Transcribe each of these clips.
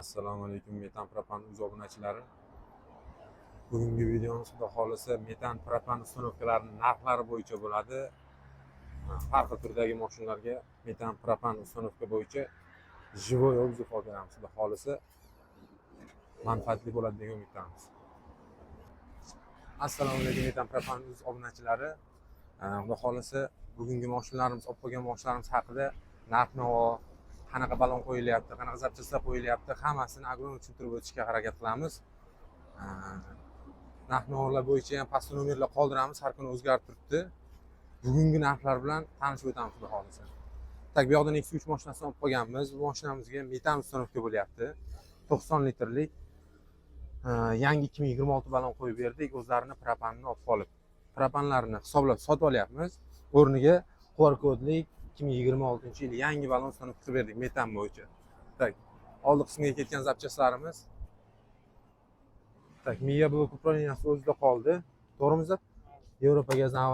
Assalomu alaykum metan propan o'z obunachilari. Bugungi videomiz xudo xolisa metan propan ustanovkalarining narxlari bo'yicha bo'ladi. Har xil turdagi mashinalarga metan propan ustanovka bo'yicha живой obzor olganamiz. Xudo xolisa manfaatli bo'ladi degan umiddamiz. Assalomu alaykum metan propan o'z obunachilari. Xudo xolisa bugungi mashinalarimiz, olib qo'ygan mashinalarimiz haqida narx-navo, qanaqa balon qo'yilyapti, qanaqa zapchastlar qo'yilyapti, hammasini agronom tushuntirib o'tishga harakat qilamiz. Narx-navolar bo'yicha ham pastki nomerlar qoldiramiz, har kuni o'zgarib turibdi. Bugungi narxlar bilan tanishib o'tamiz xudo xolisa. Tak, bu yoqdan X3 mashinasini olib qo'yganmiz. Bu mashinamizga metan ustanovka bo'lyapti. 90 litrlik yangi 2026 balon qo'yib berdik. O'zlarini propanini olib qolib, propanlarni hisoblab sotib olyapmiz. O'rniga QR kodlik 2026 yil yangi balon ustanovka qilib berdik metan bo'yicha. Tak, oldi qismiga ketgan zapchastlarimiz. Tak, miya blok upravleniyasi o'zida qoldi. To'g'rimizda Yevropa gazdan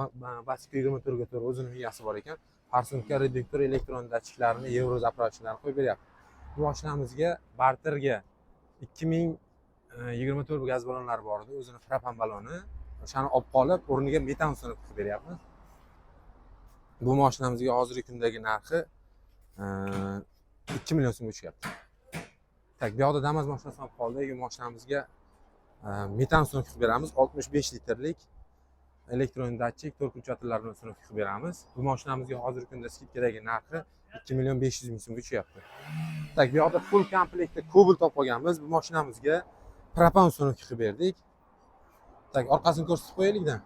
Basiko 24/4 o'zining miyasi bor ekan. Farsunka reduktor elektron datchiklarini Euro zapravkachilar qo'yib beryapti. Bu mashinamizga barterga 2024 gaz balonlari bor edi, o'zining propan baloni. O'shani olib qolib, o'rniga metan ustanovka qilib beryapmiz. Bu mashinamizga hozirgi kundagi narxi 2 million so'mga tushyapti. Tak, bu yoqda Damas mashinasini olib qoldik. Bu mashinamizga metan ustanovka qilib beramiz. 65 litrlik elektron datchik 4 uchatlar bilan ustanovka qilib beramiz. Bu mashinamizga hozirgi kunda skidkadagi narxi 2 million 500 ming so'mga tushyapti. Tak, bu yoqda full komplektda Cobalt olib qolganmiz. Bu mashinamizga propan ustanovka qilib berdik. Tak, orqasini ko'rsatib qo'yaylikda.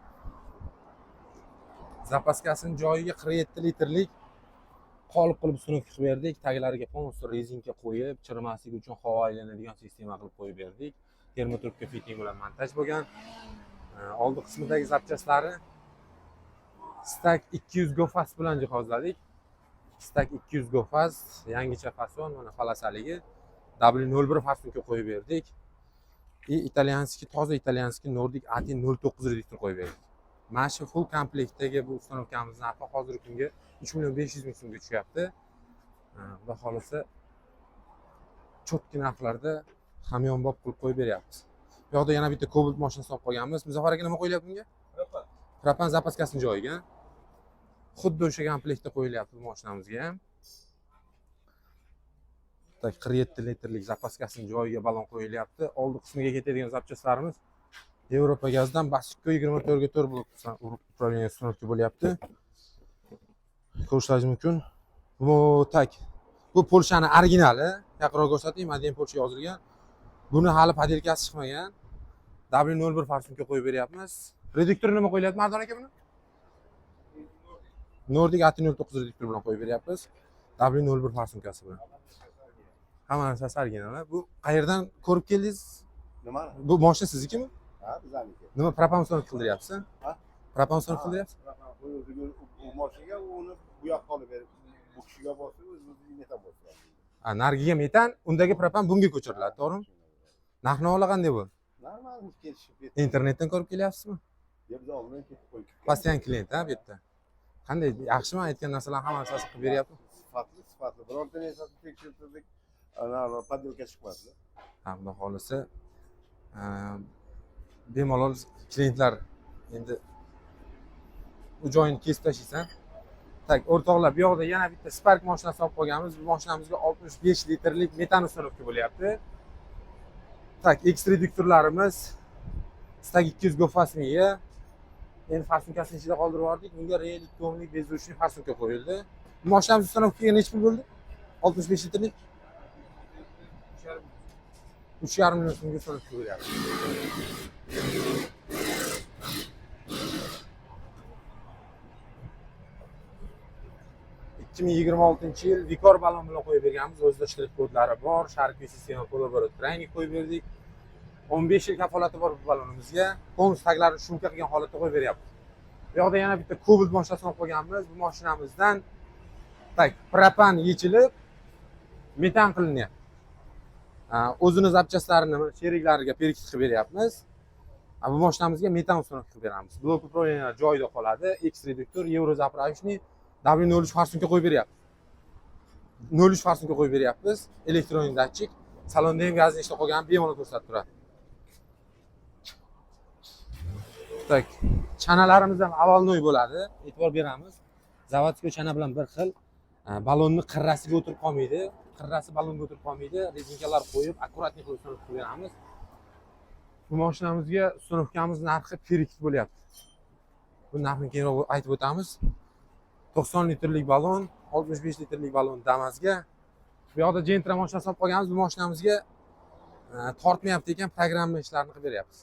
Zapaskasini joyiga 47 litrlik qolib qilib ustanovka qilib berdik. Taglariga polностью rezinka qo'yib, chirimasligi uchun havo aylanadigan sistema qilib qo'yib berdik. Termotrubka fitting bilan montaj bo'lgan. Oldi qismidagi zapchastlari Stack 200 gofas bilan jihozladik. Stack 200 gofas, yangicha fason, mana falasaligi W01 farsunka qo'yib berdik. Italyanskiy, toza italyanskiy Nordic Atin 09 reduktor qo'yib berdik. Mana shu full komplektdagi bu ustanovkamiz narxi hozirgi kunga 3 million 500 ming so'mga tushyapti. Xudo xolisa chotki narxlarda hamyonbop qilib qo'yib beryapmiz. Bu yoqda yana bitta Cobalt mashinasi olib qolganmiz. Muzaffar aka nima qo'yilyapti bunga? Propan zapaskasining joyiga. Xuddi o'sha komplektda qo'yilyapti bu mashinamizga ham. Tak, 47 litrlik zapaskasining joyiga balon qo'yilyapti. Oldi qismiga ketadigan zapchastlarimiz Yevropa gazdan Basiko 24/4 blok upravleniya ustanovka bo'lyapti. Ko'rishingiz mumkin. Bu tak, bu Polshaning originali. Yaqinroq ko'rsatayim, Madin Polsha yozilgan. Buni hali padelkasi chiqmagan. W01 farsunka qo'yib beryapmiz. Reduktor nima qo'yilyapti Mardon aka buni? Nordic Atin 09 reduktor bilan qo'yib beryapmiz. W01 farsunkasi bilan. Hamma narsasi original. Bu qayerdan ko'rib keldingiz? Nimani? Bu mashina siznikimi? Ha, bizniki. Nima propan ustanovka qildiryapsiz? Ha? Propan ustanovka qildiryapsiz? Bu mashinaga uni bu yoqqa olib berib, bu kishiga bosib, o'zi metan bosib. Nargiga metan, undagi propan bunga ko'chiriladi, to'g'rimi? Narx-navolar qanday bu? Normal kelishib ketdi. Internetdan ko'rib kelyapsizmi? Biz oldin ketib qo'ydik. Postoyan klient ha bu yerda. Qanday, yaxshimi? Aytgan narsalar hammasini qilib beryapti. Sifatli. Bironta narsani tekshirtirdik. Ana padelka chiqmadi. Ha, xudo xolisa bemalol klientlar endi u joyini kesib tashlaysan. Tak, o'rtoqlar, bu yoqda yana bitta Spark mashinasi olib qolganmiz. Bu mashinamizga 65 litrlik metan ustanovka bo'lyapti. Tak, X reduktorlarimiz Stack 200 gofas miya. Endi farsunkasini ichida qoldirib yubordik. Bunga real 2 ohmlik bezuvchi farsunka qo'yildi. Bu mashinamiz ustanovkaga necha pul bo'ldi? 65 litrlik 3,5 million so'mga ustanovka bo'lyapti. ...2026 yil Vikor balon bilan qo'yib berganmiz. O'zida shtrix kodlari bor, sharqiy sistema poloborot rangi qo'yib berdik. 15 yil kafolati bor bu balonimizga. Bonus taglarini shumka qilgan holatda qo'yib beryapmiz. Bu yoqda yana bitta Cobalt mashinasini olib qo'yganmiz. Bu mashinamizdan tak, propan yechilib metan qilinyapti. O'zini zapchastlarini sheriklariga berkitib qilib beryapmiz. Bu mashinamizga metan ustanovka qilib beramiz. Blok upravleniya joyida qoladi. X reduktor, Euro zapravishni W03 farsunka qo'yib beryapmiz. 03 farsunka qo'yib beryapmiz. Elektronik datchik. Salonda ham gazni ishda qolgan bemalol ko'rsatib turadi. Tak, chanalarimiz ham avalnoy bo'ladi. E'tibor beramiz. Zavodskiy chana bilan bir xil. Balonni qirrasiga o'tirib qolmaydi. Qirrasi balonga o'tirib qolmaydi. Rezinkalar qo'yib, akkuratlik qilib ustunovka qilib beramiz. Bu mashinamizga ustunovkamiz narxi perikt bo'lyapti. Bu narxni keyinroq aytib o'tamiz. 90 litrlik balon, 65 litrlik balon Damas'ga. Bu yoqda Gentra mashinasi olib qolganmiz. Bu mashinamizga tortmayapti ekan, programma ishlarini qilib beryapmiz.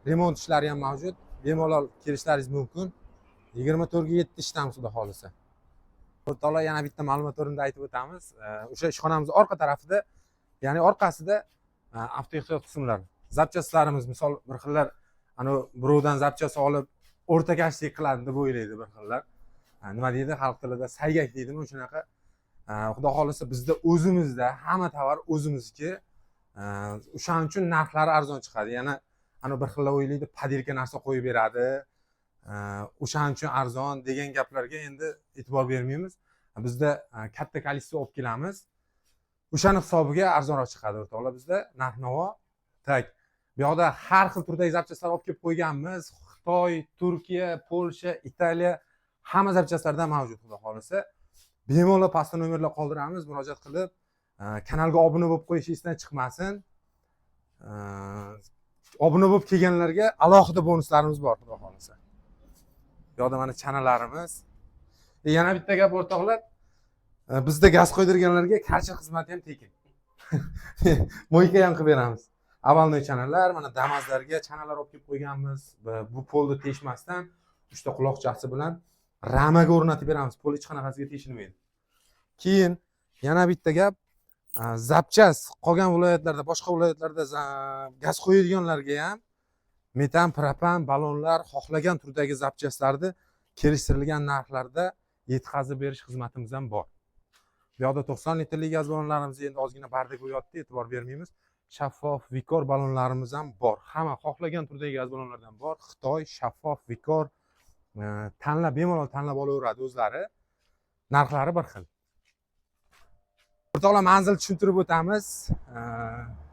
Remont ishlari ham mavjud. Bemalol kelishlaringiz mumkin. 24 ga 7 ishtamiz xudo xolisa. O'rtoqlar, yana bitta ma'lumot o'rinda aytib o'tamiz. O'sha ishxonamiz orqa tarafida, ya'ni orqasida avtoehtiyot qismlar. Zapchastlarimiz, misol bir xillar ana birovdan zapchast olib o'rtakashlik qiladi deb o'ylaydi bir xillar. Nima deydi xalq tilida, saygak deydimi, shunaqa. Xudo xolisa bizda o'zimizda hamma tovar o'zimizniki. O'shaning uchun narxlari arzon chiqadi. Yana ana bir xillar o'ylaydi, padirka narsa qo'yib beradi. O'shaning uchun arzon degan gaplarga endi e'tibor bermaymiz. Bizda katta kolleksiya olib kelamiz. O'shaning hisobiga arzonroq chiqadi o'rtoqlar. Bizda narx-navo tak. Bu yoqda har xil turdagi zapchastlar olib kelib qo'yganmiz. Xitoy, Turkiya, Polsha, Italiya hamma zapchastlardan mavjud xudo xolisa. Bemalol pastda nomerlar qoldiramiz, murojaat qilib, kanalga obuna bo'lib qo'yish esdan chiqmasin. Obuna bo'lib kelganlarga alohida bonuslarimiz bor xudo xolisa. Bu yoqda mana chanalarimiz. Yana bitta gap o'rtoqlar, bizda gaz qo'ydirganlarga karcha xizmati ham tekin. Mo'yka ham qilib beramiz. Avalnoy chanalar, mana Damas'larga chanalar olib kelib qo'yganmiz. Bu polni teshmasdan uchta quloqchasi bilan ramaga o'rnatib beramiz. Pol hech qanaqasiga teshilmaydi. Keyin yana bitta gap, zapchas qolgan viloyatlarda, boshqa viloyatlarda gaz qo'yadiganlarga ham metan, propan, balonlar, xohlagan turdagi zapchastlarni kelishtirilgan narxlarda yetkazib berish xizmatimiz ham bor. Bu yoqda 90 litrlik gaz balonlarimiz endi ozgina bardak bo'lyapti, e'tibor bermaymiz. Shaffof vikor balonlarimiz ham bor. Hamma xohlagan turdagi gaz balonlardan bor. Xitoy shaffof vikor tanlab, bemalol tanlab olaveradi o'zlari. Narxlari bir xil. O'rtoqlar, manzilni tushuntirib o'tamiz.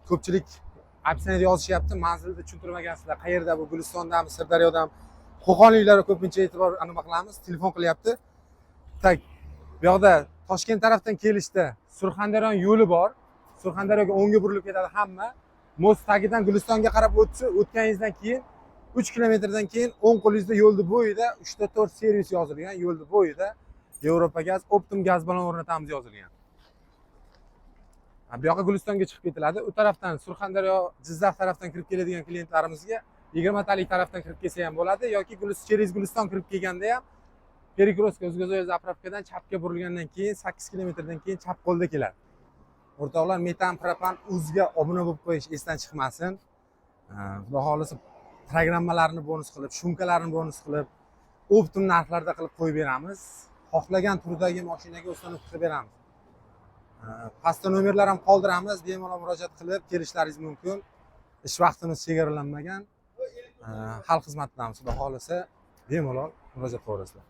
Ko'pchilik opsiyada yozishyapti, manzilni tushuntirmagansizlar. Qayerda bu? Gulistondami, Sirdaryodami? Qo'qonliklarga ko'pincha e'tibor nima qilamiz? Telefon qilyapti. Tak. Bu yoqda Toshkent tarafdan kelishda Surxondaryo yo'li bor. Surxondaryoga o'ngga burilib ketadi hamma. Most tagidan Gulistonga qarab o'tganingizdan keyin 3 kilometrdan keyin o'ng qo'lingizda yo'lni bo'yida 3 ta 4 servis yozilgan. Yo'lni bo'yida Yevropa gaz, Optim gaz balon o'rnatamiz yozilgan. Bu yoqqa Gulistonga chiqib ketiladi. U tarafdan Surxondaryo, Jizzax tarafdan kirib keladigan klientlarimizga 20 talik tarafdan kirib kelsa ham bo'ladi yoki Guliston kirib kelganda ham Perikroska O'zgazoy zapravkadan chapga burilgandan keyin 8 kilometrdan keyin chap qo'lda keladi. O'rtoqlar, metan, propan o'ziga obuna bo'lib qo'yish esdan chiqmasin. Xudo xolisa programmalarni bonus qilib, shumkalarni bonus qilib, optim narxlarda qilib qo'yib beramiz. Xohlagan turdagi mashinaga ustunovka qilib beramiz. Pastda nomerlar ham qoldiramiz, bemalol murojaat qilib kelishlaringiz mumkin. Ish vaqtimiz chegaralanmagan. Xalq xizmatidamiz. Xudo xolisa bemalol murojaat qilaverasizlar.